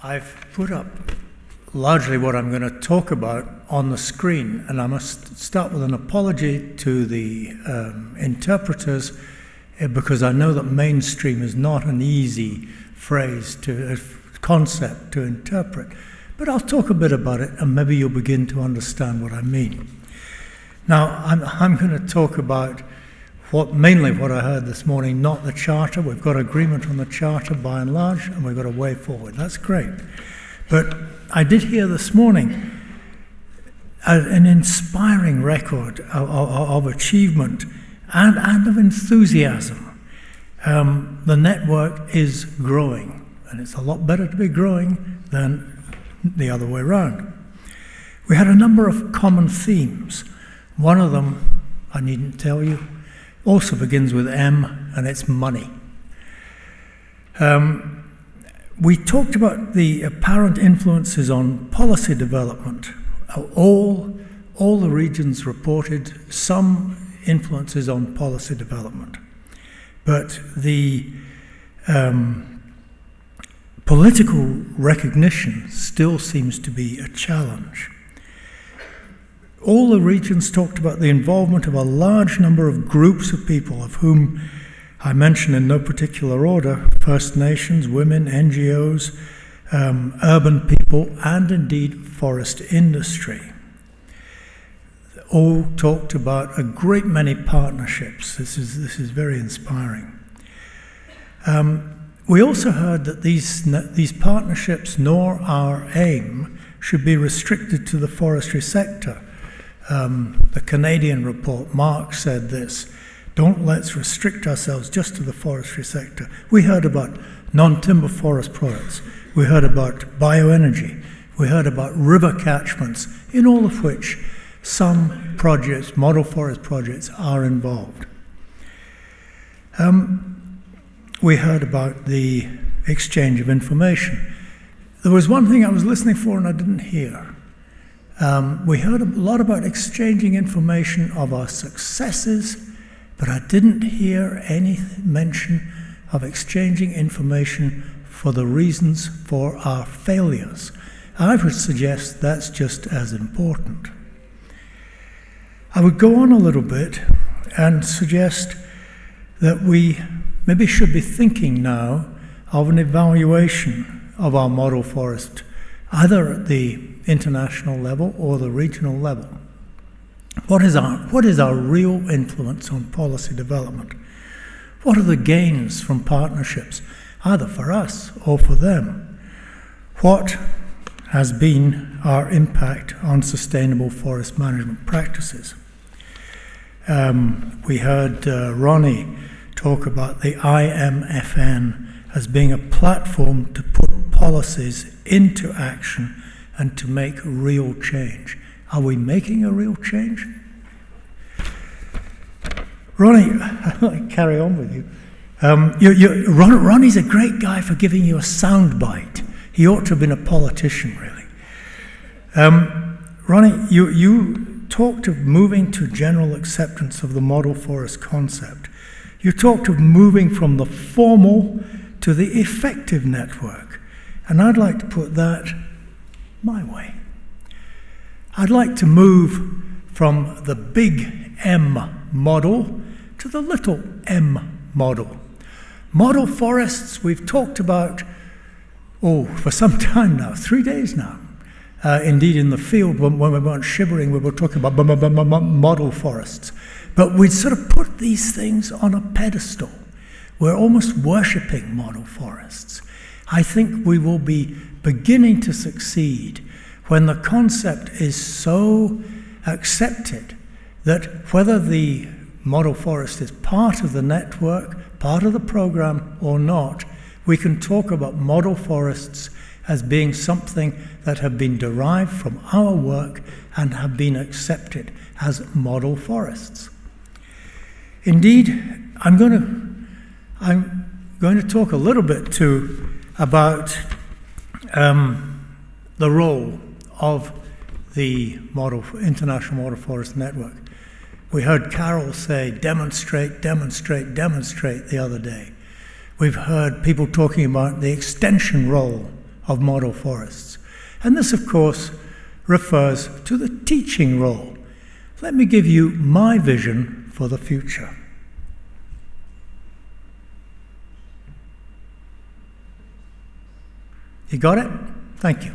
I've put up largely what I'm going to talk about on the screen, and I must start with an apology to the interpreters because I know that mainstream is not an easy concept to interpret, but I'll talk a bit about it and maybe you'll begin to understand what I mean. Now, I'm going to talk about mainly what I heard this morning, not the Charter. We've got agreement on the Charter by and large, and we've got a way forward. That's great. But I did hear this morning an inspiring record of achievement and of enthusiasm. The network is growing, and it's a lot better to be growing than the other way around. We had a number of common themes. One of them, I needn't tell you, also begins with M, and it's money. We talked about the apparent influences on policy development. All the regions reported some influences on policy development, but the political recognition still seems to be a challenge. All the regions talked about the involvement of a large number of groups of people, of whom I mention in no particular order: First Nations, women, NGOs, urban people, and indeed forest industry. All talked about a great many partnerships. This is very inspiring. We also heard that these partnerships, nor our aim, should be restricted to the forestry sector. The Canadian report, Mark said this: let's restrict ourselves just to the forestry sector. We heard about non-timber forest products. We heard about bioenergy. We heard about river catchments, in all of which some projects, model forest projects, are involved. We heard about the exchange of information. There was one thing I was listening for and I didn't hear. We heard a lot about exchanging information of our successes, but I didn't hear any mention of exchanging information for the reasons for our failures. I would suggest that's just as important. I would go on a little bit and suggest that we maybe should be thinking now of an evaluation of our model forest, either at the international level or the regional level. What is our real influence on policy development? What are the gains from partnerships, either for us or for them? What has been our impact on sustainable forest management practices? We heard Ronnie talk about the IMFN as being a platform to put policies into action and to make real change. Are we making a real change? Ronnie, I'll carry on with you. Ronnie's a great guy for giving you a sound bite. He ought to have been a politician, really. Ronnie, you talked of moving to general acceptance of the model forest concept. You talked of moving from the formal to the effective network. And I'd like to put that my way. I'd like to move from the big M model to the little m model. Model forests we've talked about, for some time now, 3 days now. Indeed, in the field, when we weren't shivering, we were talking about model forests. But we'd sort of put these things on a pedestal. We're almost worshipping model forests. I think we will be beginning to succeed when the concept is so accepted that whether the model forest is part of the network, part of the program or not, we can talk about model forests as being something that have been derived from our work and have been accepted as model forests. Indeed, I'm going to talk a little bit too about the role of the International Model Forest Network. We heard Carol say, demonstrate, demonstrate, demonstrate the other day. We've heard people talking about the extension role of model forests. And this, of course, refers to the teaching role. Let me give you my vision for the future. You got it? Thank you.